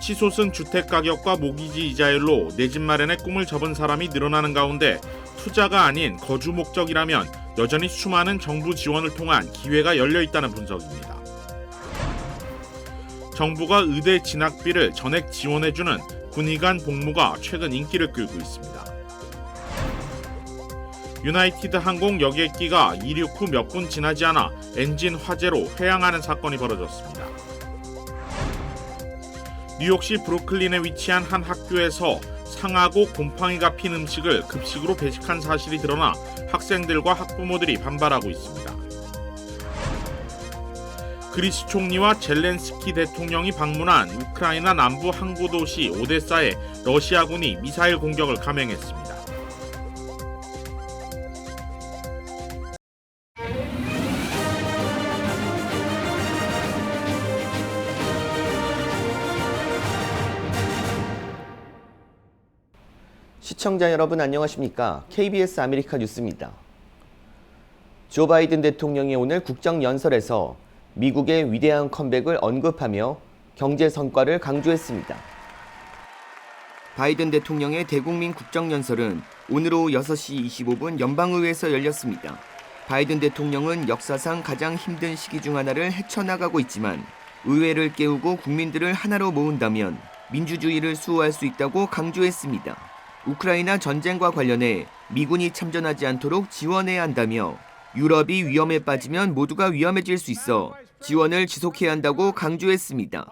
치솟은 주택가격과 모기지 이자율로 내 집 마련의 꿈을 접은 사람이 늘어나는 가운데 투자가 아닌 거주 목적이라면 여전히 수많은 정부 지원을 통한 기회가 열려 있다는 분석입니다. 정부가 의대 진학비를 전액 지원해주는 군의관 복무가 최근 인기를 끌고 있습니다. 유나이티드 항공 여객기가 이륙 후 몇 분 지나지 않아 엔진 화재로 회항하는 사건이 벌어졌습니다. 뉴욕시 브루클린에 위치한 한 학교에서 상하고 곰팡이가 핀 음식을 급식으로 배식한 사실이 드러나 학생들과 학부모들이 반발하고 있습니다. 그리스 총리와 젤렌스키 대통령이 방문한 우크라이나 남부 항구도시 오데사에 러시아군이 미사일 공격을 감행했습니다. 시청자 여러분 안녕하십니까? KBS 아메리카 뉴스입니다. 조 바이든 대통령이 오늘 국정연설에서 미국의 위대한 컴백을 언급하며 경제 성과를 강조했습니다. 바이든 대통령의 대국민 국정연설은 오늘 오후 6시 25분 연방의회에서 열렸습니다. 바이든 대통령은 역사상 가장 힘든 시기 중 하나를 헤쳐나가고 있지만 의회를 깨우고 국민들을 하나로 모은다면 민주주의를 수호할 수 있다고 강조했습니다. 우크라이나 전쟁과 관련해 미군이 참전하지 않도록 지원해야 한다며 유럽이 위험에 빠지면 모두가 위험해질 수 있어 지원을 지속해야 한다고 강조했습니다.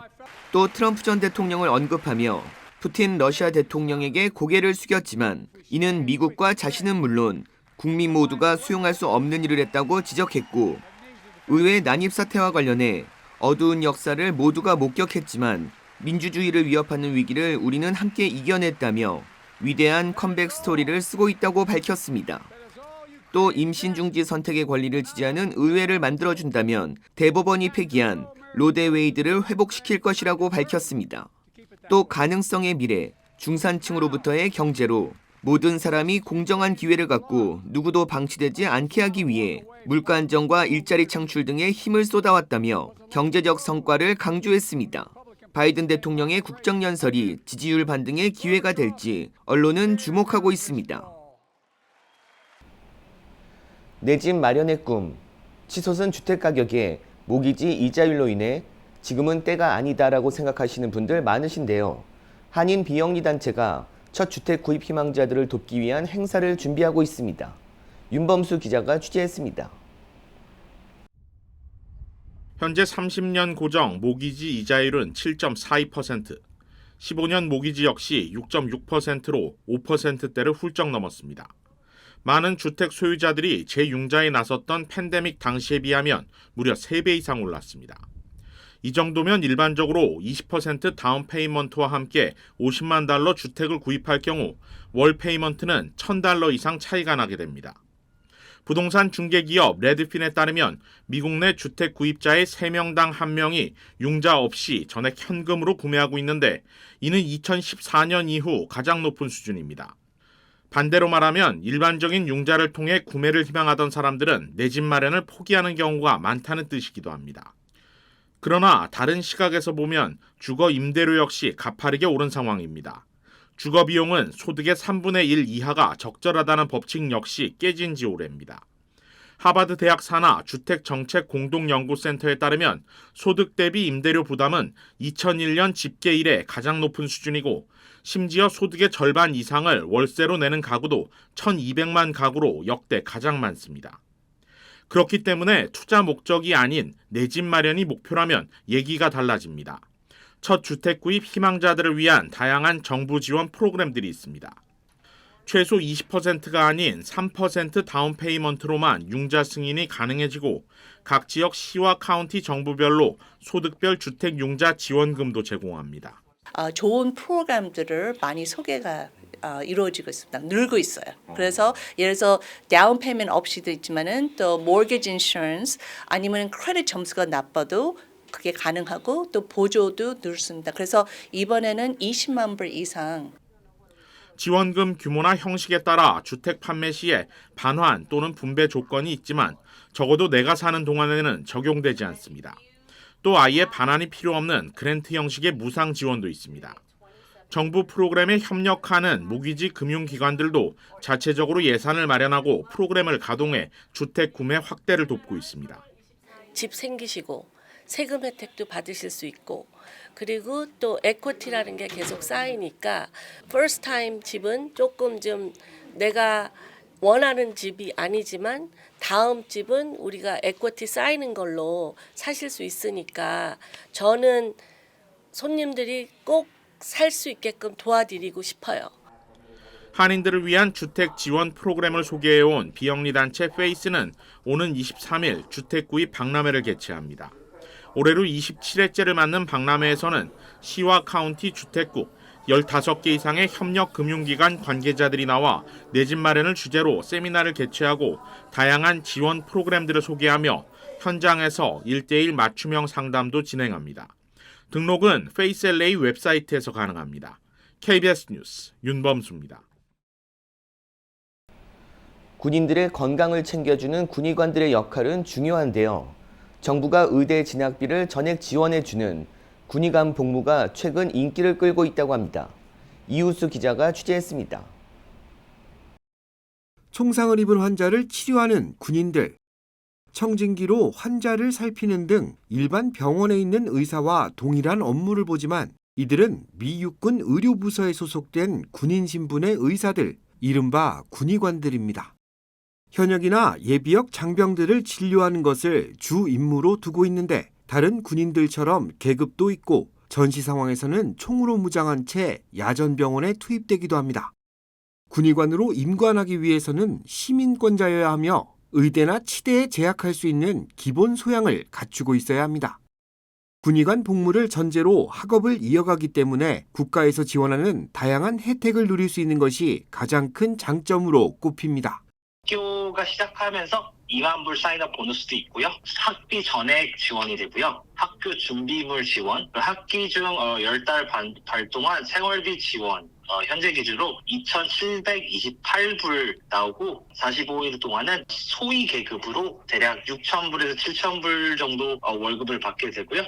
또 트럼프 전 대통령을 언급하며 푸틴 러시아 대통령에게 고개를 숙였지만 이는 미국과 자신은 물론 국민 모두가 수용할 수 없는 일을 했다고 지적했고 의회 난입 사태와 관련해 어두운 역사를 모두가 목격했지만 민주주의를 위협하는 위기를 우리는 함께 이겨냈다며 위대한 컴백 스토리를 쓰고 있다고 밝혔습니다. 또 임신 중지 선택의 권리를 지지하는 의회를 만들어준다면 대법원이 폐기한 로데 웨이드를 회복시킬 것이라고 밝혔습니다. 또 가능성의 미래, 중산층으로부터의 경제로 모든 사람이 공정한 기회를 갖고 누구도 방치되지 않게 하기 위해 물가 안정과 일자리 창출 등에 힘을 쏟아왔다며 경제적 성과를 강조했습니다. 바이든 대통령의 국정연설이 지지율 반등의 기회가 될지 언론은 주목하고 있습니다. 내 집 마련의 꿈, 치솟은 주택가격에 모기지 이자율로 인해 지금은 때가 아니다라고 생각하시는 분들 많으신데요. 한인 비영리 단체가 첫 주택 구입 희망자들을 돕기 위한 행사를 준비하고 있습니다. 윤범수 기자가 취재했습니다. 현재 30년 고정 모기지 이자율은 7.42%, 15년 모기지 역시 6.6%로 5%대를 훌쩍 넘었습니다. 많은 주택 소유자들이 재융자에 나섰던 팬데믹 당시에 비하면 무려 3배 이상 올랐습니다. 이 정도면 일반적으로 20% 다운 페이먼트와 함께 $50만 주택을 구입할 경우 월 페이먼트는 $1,000 이상 차이가 나게 됩니다. 부동산 중개기업 레드핀에 따르면 미국 내 주택 구입자의 3명당 1명이 융자 없이 전액 현금으로 구매하고 있는데 이는 2014년 이후 가장 높은 수준입니다. 반대로 말하면 일반적인 융자를 통해 구매를 희망하던 사람들은 내 집 마련을 포기하는 경우가 많다는 뜻이기도 합니다. 그러나 다른 시각에서 보면 주거 임대료 역시 가파르게 오른 상황입니다. 주거 비용은 소득의 3분의 1 이하가 적절하다는 법칙 역시 깨진 지 오래입니다. 하버드 대학 산하 주택정책공동연구센터에 따르면 소득 대비 임대료 부담은 2001년 집계 이래 가장 높은 수준이고 심지어 소득의 절반 이상을 월세로 내는 가구도 1,200만 가구로 역대 가장 많습니다. 그렇기 때문에 투자 목적이 아닌 내 집 마련이 목표라면 얘기가 달라집니다. 첫 주택 구입 희망자들을 위한 다양한 정부 지원 프로그램들이 있습니다. 최소 20%가 아닌 3% 다운 페이먼트로만 융자 승인이 가능해지고 각 지역 시와 카운티 정부별로 소득별 주택 융자 지원금도 제공합니다. 좋은 프로그램들을 많이 소개가 이루어지고 있습니다. 늘고 있어요. 그래서 예를 들어서 다운 페이먼트 없이도 있지만은 또 mortgage insurance 아니면 크레딧 점수가 나빠도 그게 가능하고 또 보조도 늘습니다. 그래서 이번에는 20만 불 이상. 지원금 규모나 형식에 따라 주택 판매 시에 반환 또는 분배 조건이 있지만 적어도 내가 사는 동안에는 적용되지 않습니다. 또 아예 반환이 필요 없는 그랜트 형식의 무상 지원도 있습니다. 정부 프로그램에 협력하는 모기지 금융기관들도 자체적으로 예산을 마련하고 프로그램을 가동해 주택 구매 확대를 돕고 있습니다. 집 생기시고 세금 혜택도 받으실 수 있고 그리고 또 에쿼티라는 게 계속 쌓이니까 first time 집은 조금 좀 내가 원하는 집이 아니지만 다음 집은 우리가 에쿼티 쌓이는 걸로 사실 수 있으니까 저는 손님들이 꼭 살 수 있게끔 도와드리고 싶어요. 한인들을 위한 주택 지원 프로그램을 소개해온 비영리 단체 페이스는 오는 23일 주택 구입 박람회를 개최합니다. 올해로 27회째를 맞는 박람회에서는 시와 카운티 주택국 15개 이상의 협력 금융기관 관계자들이 나와 내 집 마련을 주제로 세미나를 개최하고 다양한 지원 프로그램들을 소개하며 현장에서 1:1 맞춤형 상담도 진행합니다. 등록은 페이스 LA 웹사이트에서 가능합니다. KBS 뉴스 윤범수입니다. 군인들의 건강을 챙겨주는 군의관들의 역할은 중요한데요. 정부가 의대 진학비를 전액 지원해주는 군의관 복무가 최근 인기를 끌고 있다고 합니다. 이우수 기자가 취재했습니다. 총상을 입은 환자를 치료하는 군인들. 청진기로 환자를 살피는 등 일반 병원에 있는 의사와 동일한 업무를 보지만 이들은 미 육군 의료부서에 소속된 군인 신분의 의사들, 이른바 군의관들입니다. 현역이나 예비역 장병들을 진료하는 것을 주 임무로 두고 있는데 다른 군인들처럼 계급도 있고 전시 상황에서는 총으로 무장한 채 야전병원에 투입되기도 합니다. 군의관으로 임관하기 위해서는 시민권자여야 하며 의대나 치대에 재학할 수 있는 기본 소양을 갖추고 있어야 합니다. 군의관 복무를 전제로 학업을 이어가기 때문에 국가에서 지원하는 다양한 혜택을 누릴 수 있는 것이 가장 큰 장점으로 꼽힙니다. 학교가 시작하면서 2만 불 사인업 보너스도 있고요. 학비 전액 지원이 되고요. 학교 준비물 지원, 학기 중 10달 반 동안 생활비 지원, 현재 기준으로 2,728불 나오고 45일 동안은 소위 계급으로 대략 6,000불에서 7,000불 정도 월급을 받게 되고요.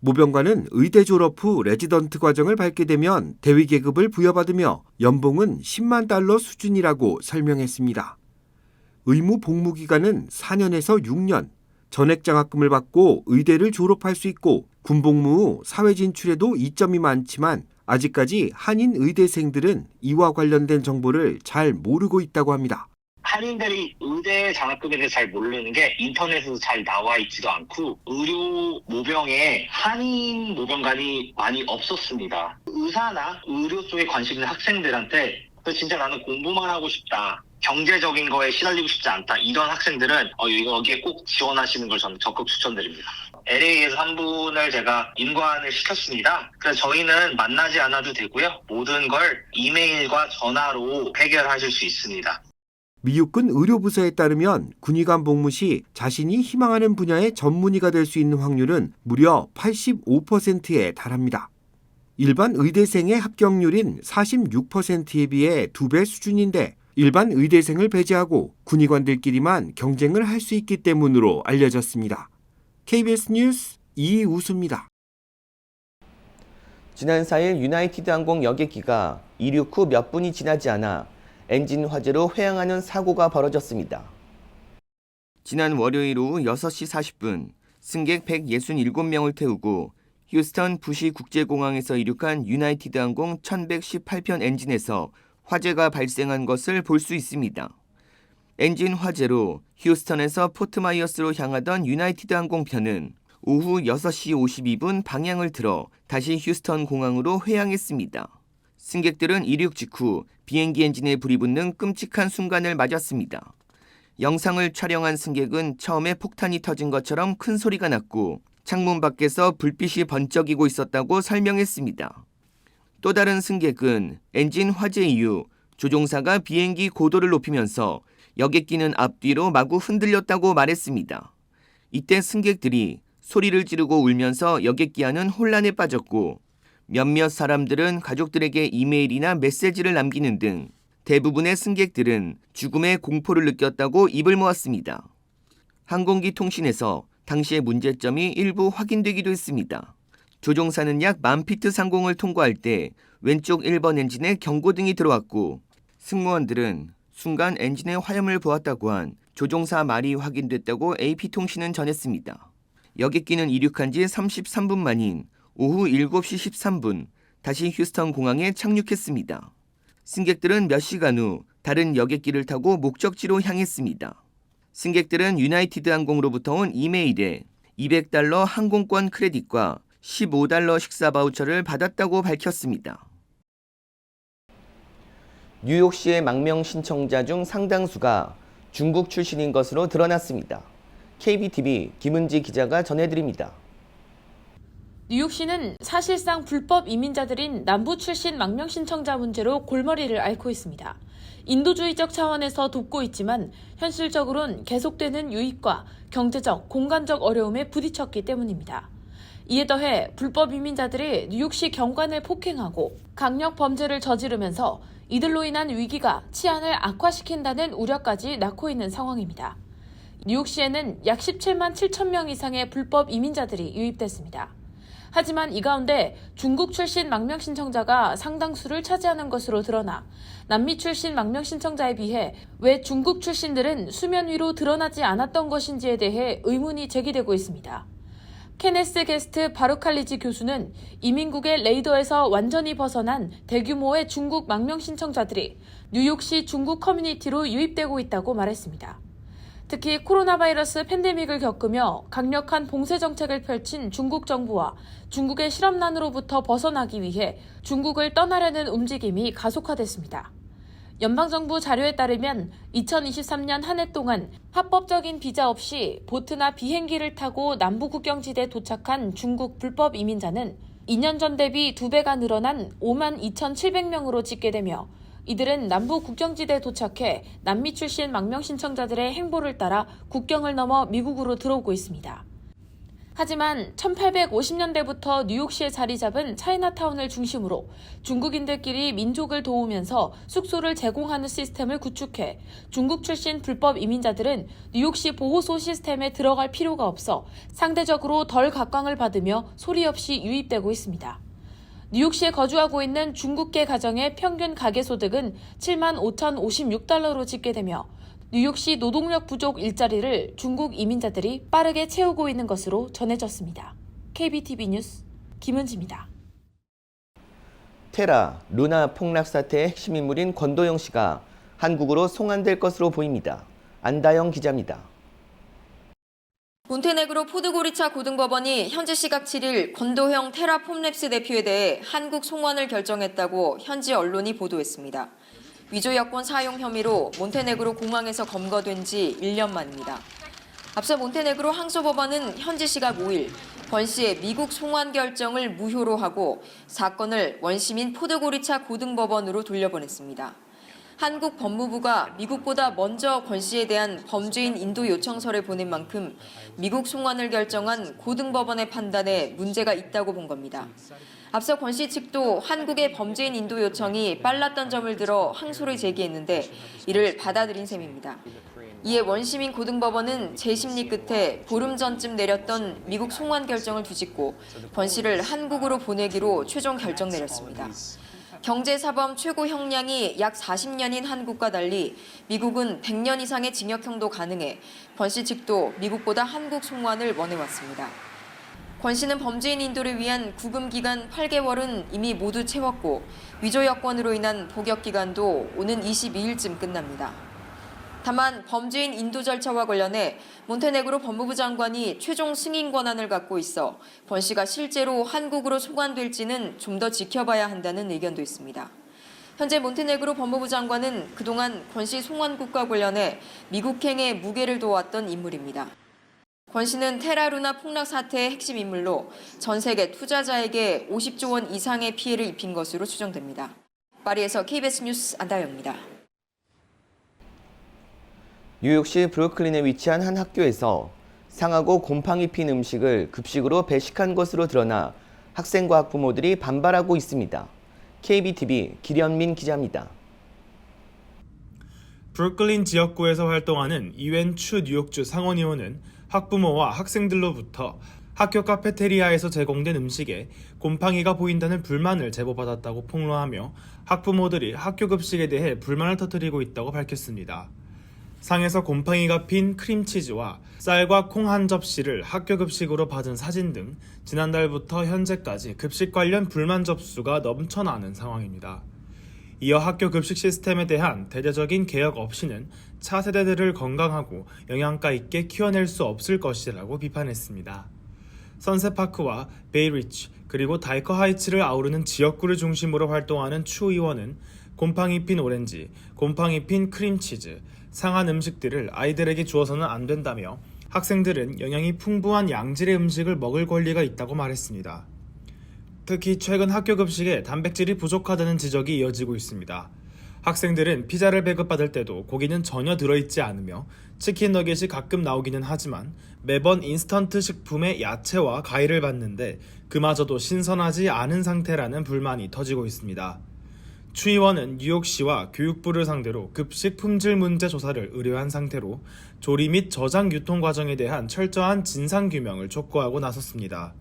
모병관은 의대 졸업 후 레지던트 과정을 밟게 되면 대위 계급을 부여받으며 연봉은 10만 달러 수준이라고 설명했습니다. 의무 복무 기간은 4년에서 6년, 전액 장학금을 받고 의대를 졸업할 수 있고 군복무 후 사회 진출에도 이점이 많지만 아직까지 한인 의대생들은 이와 관련된 정보를 잘 모르고 있다고 합니다. 한인들이 의대 장학금에 대해 잘 모르는 게 인터넷에서 잘 나와 있지도 않고 의료 모병에 한인 모병관이 많이 없었습니다. 의사나 의료 쪽에 관심 있는 학생들한테 진짜 나는 공부만 하고 싶다. 경제적인 거에 시달리고 싶지 않다. 이런 학생들은 여기에 꼭 지원하시는 걸 저는 적극 추천드립니다. LA에서 한 분을 제가 임관을 시켰습니다. 그래서 저희는 만나지 않아도 되고요. 모든 걸 이메일과 전화로 해결하실 수 있습니다. 미육군 의료부서에 따르면 군의관 복무 시 자신이 희망하는 분야의 전문의가 될 수 있는 확률은 무려 85%에 달합니다. 일반 의대생의 합격률인 46%에 비해 2배 수준인데 일반 의대생을 배제하고 군의관들끼리만 경쟁을 할 수 있기 때문으로 알려졌습니다. KBS 뉴스 이우수입니다. 지난 4일 유나이티드 항공 여객기가 이륙 후 몇 분이 지나지 않아 엔진 화재로 회항하는 사고가 벌어졌습니다. 지난 월요일 오후 6시 40분 승객 167명을 태우고 휴스턴 부시 국제공항에서 이륙한 유나이티드 항공 1118편 엔진에서 화재가 발생한 것을 볼 수 있습니다. 엔진 화재로 휴스턴에서 포트마이어스로 향하던 유나이티드 항공편은 오후 6시 52분 방향을 틀어 다시 휴스턴 공항으로 회항했습니다. 승객들은 이륙 직후 비행기 엔진에 불이 붙는 끔찍한 순간을 맞았습니다. 영상을 촬영한 승객은 처음에 폭탄이 터진 것처럼 큰 소리가 났고 창문 밖에서 불빛이 번쩍이고 있었다고 설명했습니다. 또 다른 승객은 엔진 화재 이후 조종사가 비행기 고도를 높이면서 여객기는 앞뒤로 마구 흔들렸다고 말했습니다. 이때 승객들이 소리를 지르고 울면서 여객기 안은 혼란에 빠졌고 몇몇 사람들은 가족들에게 이메일이나 메시지를 남기는 등 대부분의 승객들은 죽음의 공포를 느꼈다고 입을 모았습니다. 항공기 통신에서 당시의 문제점이 일부 확인되기도 했습니다. 조종사는 약 10,000피트 상공을 통과할 때 왼쪽 1번 엔진에 경고등이 들어왔고 승무원들은 순간 엔진의 화염을 보았다고 한 조종사 말이 확인됐다고 AP통신은 전했습니다. 여객기는 이륙한 지 33분 만인 오후 7시 13분 다시 휴스턴 공항에 착륙했습니다. 승객들은 몇 시간 후 다른 여객기를 타고 목적지로 향했습니다. 승객들은 유나이티드 항공으로부터 온 이메일에 $200 항공권 크레딧과 $15 식사 바우처를 받았다고 밝혔습니다. 뉴욕시의 망명 신청자 중 상당수가 중국 출신인 것으로 드러났습니다. KBTV 김은지 기자가 전해드립니다. 뉴욕시는 사실상 불법 이민자들인 남부 출신 망명 신청자 문제로 골머리를 앓고 있습니다. 인도주의적 차원에서 돕고 있지만 현실적으로는 계속되는 유입과 경제적, 공간적 어려움에 부딪혔기 때문입니다. 이에 더해 불법 이민자들이 뉴욕시 경관을 폭행하고 강력 범죄를 저지르면서 이들로 인한 위기가 치안을 악화시킨다는 우려까지 낳고 있는 상황입니다. 뉴욕시에는 약 17만 7천 명 이상의 불법 이민자들이 유입됐습니다. 하지만 이 가운데 중국 출신 망명 신청자가 상당수를 차지하는 것으로 드러나 남미 출신 망명 신청자에 비해 왜 중국 출신들은 수면 위로 드러나지 않았던 것인지에 대해 의문이 제기되고 있습니다. 케네스 게스트 바루칼리지 교수는 이민국의 레이더에서 완전히 벗어난 대규모의 중국 망명 신청자들이 뉴욕시 중국 커뮤니티로 유입되고 있다고 말했습니다. 특히 코로나 바이러스 팬데믹을 겪으며 강력한 봉쇄 정책을 펼친 중국 정부와 중국의 실업난으로부터 벗어나기 위해 중국을 떠나려는 움직임이 가속화됐습니다. 연방정부 자료에 따르면 2023년 한 해 동안 합법적인 비자 없이 보트나 비행기를 타고 남부 국경지대에 도착한 중국 불법 이민자는 2년 전 대비 2배가 늘어난 5만 2,700명으로 집계되며 이들은 남부 국경지대에 도착해 남미 출신 망명 신청자들의 행보를 따라 국경을 넘어 미국으로 들어오고 있습니다. 하지만 1850년대부터 뉴욕시에 자리 잡은 차이나타운을 중심으로 중국인들끼리 민족을 도우면서 숙소를 제공하는 시스템을 구축해 중국 출신 불법 이민자들은 뉴욕시 보호소 시스템에 들어갈 필요가 없어 상대적으로 덜 각광을 받으며 소리 없이 유입되고 있습니다. 뉴욕시에 거주하고 있는 중국계 가정의 평균 가계소득은 7만 5,056달러로 집계되며 뉴욕시 노동력 부족 일자리를 중국 이민자들이 빠르게 채우고 있는 것으로 전해졌습니다. KBTV 뉴스 김은지입니다. 테라, 루나 폭락 사태의 핵심 인물인 권도영 씨가 한국으로 송환될 것으로 보입니다. 안다영 기자입니다. 몬테네그로 포드고리차 고등법원이 현지 시각 7일 권도형 테라 폼랩스 대표에 대해 한국 송환을 결정했다고 현지 언론이 보도했습니다. 위조 여권 사용 혐의로 몬테네그로 공항에서 검거된 지 1년 만입니다. 앞서 몬테네그로 항소법원은 현지 시각 5일 권 씨의 미국 송환 결정을 무효로 하고 사건을 원심인 포드고리차 고등법원으로 돌려보냈습니다. 한국 법무부가 미국보다 먼저 권 씨에 대한 범죄인 인도 요청서를 보낸 만큼 미국 송환을 결정한 고등법원의 판단에 문제가 있다고 본 겁니다. 앞서 권 씨 측도 한국의 범죄인 인도 요청이 빨랐던 점을 들어 항소를 제기했는데 이를 받아들인 셈입니다. 이에 원시민 고등법원은 재심리 끝에 보름 전쯤 내렸던 미국 송환 결정을 뒤집고 권 씨를 한국으로 보내기로 최종 결정 내렸습니다. 경제사범 최고 형량이 약 40년인 한국과 달리 미국은 100년 이상의 징역형도 가능해 권 씨 측도 미국보다 한국 송환을 원해왔습니다. 권 씨는 범죄인 인도를 위한 구금 기간 8개월은 이미 모두 채웠고 위조 여권으로 인한 복역 기간도 오는 22일쯤 끝납니다. 다만 범죄인 인도 절차와 관련해 몬테네그로 법무부 장관이 최종 승인 권한을 갖고 있어 권 씨가 실제로 한국으로 송환될지는 좀 더 지켜봐야 한다는 의견도 있습니다. 현재 몬테네그로 법무부 장관은 그동안 권 씨 송환국과 관련해 미국행에 무게를 둬왔던 인물입니다. 권 씨는 테라루나 폭락 사태의 핵심 인물로 전 세계 투자자에게 50조 원 이상의 피해를 입힌 것으로 추정됩니다. 파리에서 KBS 뉴스 안다영입니다. 뉴욕시 브루클린에 위치한 한 학교에서 상하고 곰팡이 핀 음식을 급식으로 배식한 것으로 드러나 학생과 학부모들이 반발하고 있습니다. KBTV 기련민 기자입니다. 브루클린 지역구에서 활동하는 이웬 추 뉴욕주 상원의원은 학부모와 학생들로부터 학교 카페테리아에서 제공된 음식에 곰팡이가 보인다는 불만을 제보받았다고 폭로하며 학부모들이 학교 급식에 대해 불만을 터뜨리고 있다고 밝혔습니다. 상에서 곰팡이가 핀 크림치즈와 쌀과 콩 한 접시를 학교 급식으로 받은 사진 등 지난달부터 현재까지 급식 관련 불만 접수가 넘쳐나는 상황입니다. 이어 학교 급식 시스템에 대한 대대적인 개혁 없이는 차세대들을 건강하고 영양가 있게 키워낼 수 없을 것이라고 비판했습니다. 선셋파크와 베이리치 그리고 다이커 하이츠를 아우르는 지역구를 중심으로 활동하는 추 의원은 곰팡이 핀 오렌지, 곰팡이 핀 크림치즈, 상한 음식들을 아이들에게 주어서는 안 된다며 학생들은 영양이 풍부한 양질의 음식을 먹을 권리가 있다고 말했습니다. 특히 최근 학교 급식에 단백질이 부족하다는 지적이 이어지고 있습니다. 학생들은 피자를 배급받을 때도 고기는 전혀 들어있지 않으며 치킨 너겟이 가끔 나오기는 하지만 매번 인스턴트 식품에 야채와 과일을 받는데 그마저도 신선하지 않은 상태라는 불만이 터지고 있습니다. 추 의원은 뉴욕시와 교육부를 상대로 급식 품질 문제 조사를 의뢰한 상태로 조리 및 저장 유통 과정에 대한 철저한 진상규명을 촉구하고 나섰습니다.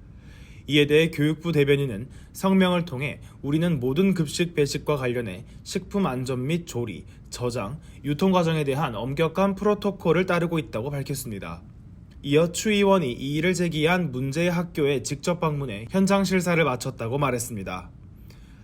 이에 대해 교육부 대변인은 성명을 통해 우리는 모든 급식 배식과 관련해 식품 안전 및 조리, 저장, 유통 과정에 대한 엄격한 프로토콜을 따르고 있다고 밝혔습니다. 이어 추 의원이 이 일을 제기한 문제의 학교에 직접 방문해 현장 실사를 마쳤다고 말했습니다.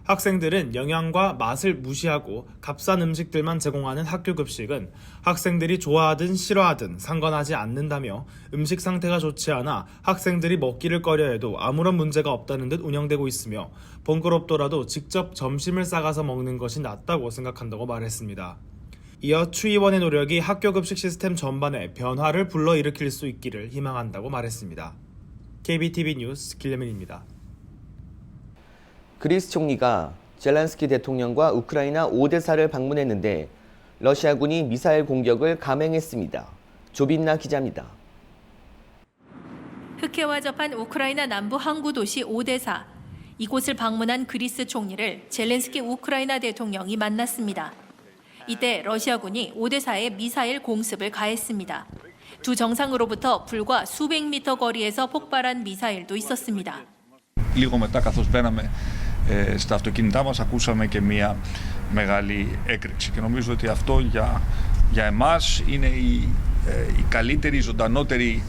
학생들은 영양과 맛을 무시하고 값싼 음식들만 제공하는 학교 급식은 학생들이 좋아하든 싫어하든 상관하지 않는다며 음식 상태가 좋지 않아 학생들이 먹기를 꺼려해도 아무런 문제가 없다는 듯 운영되고 있으며 번거롭더라도 직접 점심을 싸가서 먹는 것이 낫다고 생각한다고 말했습니다. 이어 추 의원의 노력이 학교 급식 시스템 전반에 변화를 불러일으킬 수 있기를 희망한다고 말했습니다. KBTV 뉴스 길레민입니다. 그리스 총리가 젤란스키 대통령과 우크라이나 오데사를 방문했는데 러시아군이 미사일 공격을 감행했습니다. 조빈나 기자입니다. 흑해와 접한 우크라이나 남부 항구 도시 오데사. 이곳을 방문한 그리스 총리를 젤렌스키 우크라이나 대통령이 만났습니다. 이때 러시아군이 오데사에 미사일 공습을 가했습니다. 두 정상으로부터 불과 수백 미터 거리에서 폭발한 미사일도 있었습니다. Λίγο μετά καθώς μπαίναμε στα αυτοκίνητά μας ακούσαμε και μια μεγάλη έκρηξη και νομίζω ότι αυτό για εμάς είναι η καλύτερη, η ζωντανότερη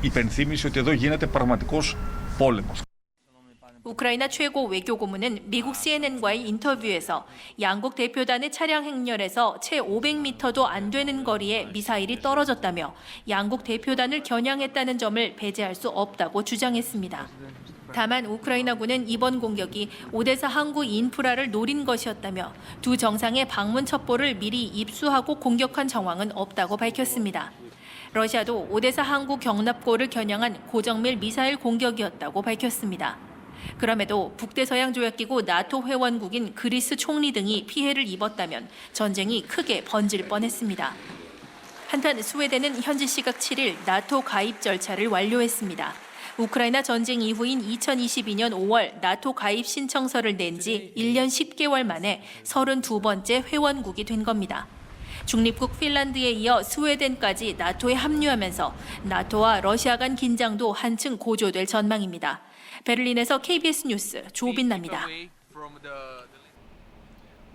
υπενθύμηση ότι εδώ γίνεται πραγματικός πόλεμος. 우크라이나 최고 외교고문은 미국 CNN과의 인터뷰에서 양국 대표단의 차량 행렬에서 채 500m도 안 되는 거리에 미사일이 떨어졌다며 양국 대표단을 겨냥했다는 점을 배제할 수 없다고 주장했습니다. 다만 우크라이나군은 이번 공격이 오데사 항구 인프라를 노린 것이었다며 두 정상의 방문 첩보를 미리 입수하고 공격한 정황은 없다고 밝혔습니다. 러시아도 오데사 항구 경납고를 겨냥한 고정밀 미사일 공격이었다고 밝혔습니다. 그럼에도 북대서양 조약기구 나토 회원국인 그리스 총리 등이 피해를 입었다면 전쟁이 크게 번질 뻔했습니다. 한편 스웨덴은 현지 시각 7일 나토 가입 절차를 완료했습니다. 우크라이나 전쟁 이후인 2022년 5월 나토 가입 신청서를 낸 지 1년 10개월 만에 32번째 회원국이 된 겁니다. 중립국 핀란드에 이어 스웨덴까지 나토에 합류하면서 나토와 러시아 간 긴장도 한층 고조될 전망입니다. 베를린에서 KBS 뉴스 조빈나입니다.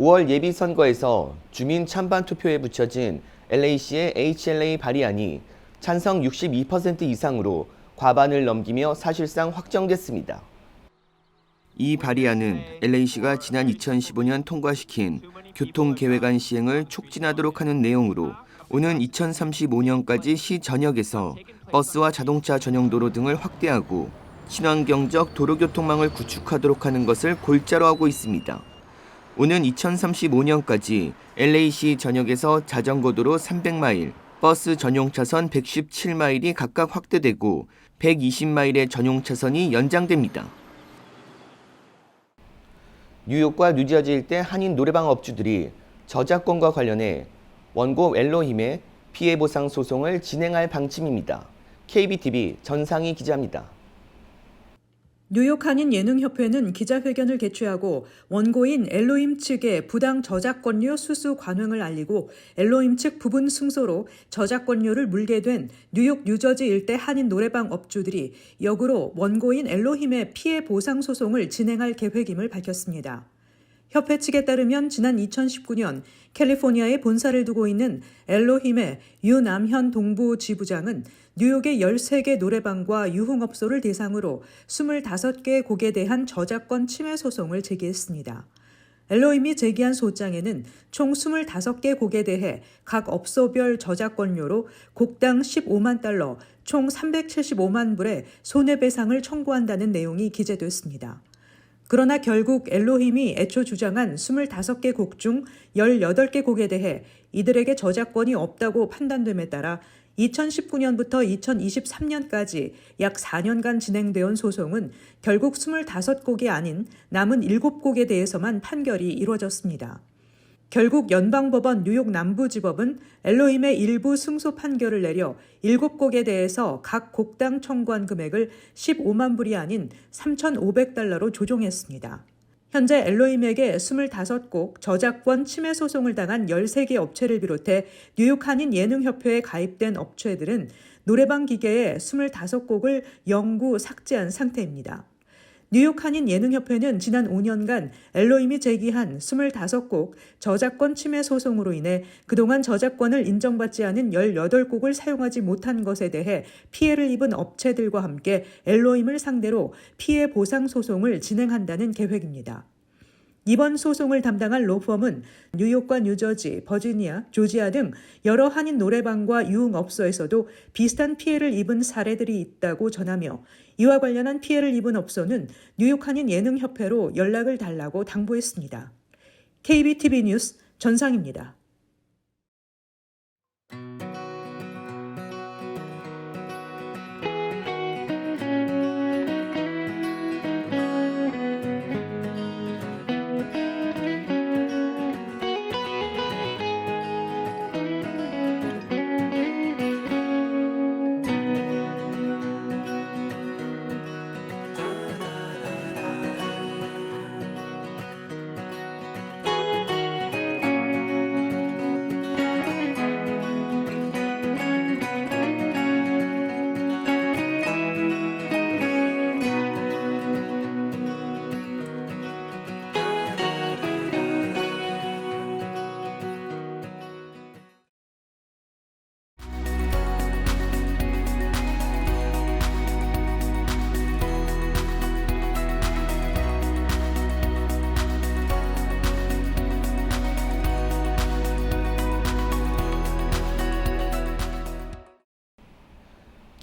5월 예비선거에서 주민 찬반 투표에 붙여진 LA시의 HLA 발의안이 찬성 62% 이상으로 과반을 넘기며 사실상 확정됐습니다. 이 발의안은 LA시가 지난 2015년 통과시킨 교통계획안 시행을 촉진하도록 하는 내용으로 오는 2035년까지 시 전역에서 버스와 자동차 전용 도로 등을 확대하고 친환경적 도로교통망을 구축하도록 하는 것을 골자로 하고 있습니다. 오는 2035년까지 LA시 전역에서 자전거 도로 300마일, 버스 전용 차선 117마일이 각각 확대되고 120마일의 전용 차선이 연장됩니다. 뉴욕과 뉴저지 일대 한인 노래방 업주들이 저작권과 관련해 원곡 엘로힘의 피해 보상 소송을 진행할 방침입니다. KBTV 전상희 기자입니다. 뉴욕 한인예능협회는 기자회견을 개최하고 원고인 엘로임 측의 부당 저작권료 수수 관행을 알리고 엘로임 측 부분 승소로 저작권료를 물게 된 뉴욕 뉴저지 일대 한인 노래방 업주들이 역으로 원고인 엘로힘의 피해 보상 소송을 진행할 계획임을 밝혔습니다. 협회 측에 따르면 지난 2019년 캘리포니아에 본사를 두고 있는 엘로힘의 유남현 동부 지부장은 뉴욕의 13개 노래방과 유흥업소를 대상으로 25개 곡에 대한 저작권 침해 소송을 제기했습니다. 엘로힘이 제기한 소장에는 총 25개 곡에 대해 각 업소별 저작권료로 곡당 15만 달러, 총 375만 불의 손해배상을 청구한다는 내용이 기재됐습니다. 그러나 결국 엘로힘이 애초 주장한 25개 곡 중 18개 곡에 대해 이들에게 저작권이 없다고 판단됨에 따라 2019년부터 2023년까지 약 4년간 진행되온 소송은 결국 25곡이 아닌 남은 7곡에 대해서만 판결이 이루어졌습니다. 결국 연방법원 뉴욕 남부지법은 엘로힘의 일부 승소 판결을 내려 7곡에 대해서 각 곡당 청구한 금액을 15만 불이 아닌 3,500달러로 조정했습니다. 현재 엘로힘에게 25곡 저작권 침해 소송을 당한 13개 업체를 비롯해 뉴욕 한인 예능협회에 가입된 업체들은 노래방 기계에 25곡을 영구 삭제한 상태입니다. 뉴욕 한인 예능협회는 지난 5년간 엘로힘이 제기한 25곡 저작권 침해 소송으로 인해 그동안 저작권을 인정받지 않은 18곡을 사용하지 못한 것에 대해 피해를 입은 업체들과 함께 엘로힘을 상대로 피해 보상 소송을 진행한다는 계획입니다. 이번 소송을 담당할 로펌은 뉴욕과 뉴저지, 버지니아, 조지아 등 여러 한인 노래방과 유흥업소에서도 비슷한 피해를 입은 사례들이 있다고 전하며 이와 관련한 피해를 입은 업소는 뉴욕 한인 예능협회로 연락을 달라고 당부했습니다. KBTV 뉴스 전상입니다.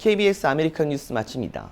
KBS 아메리칸 뉴스 마칩니다.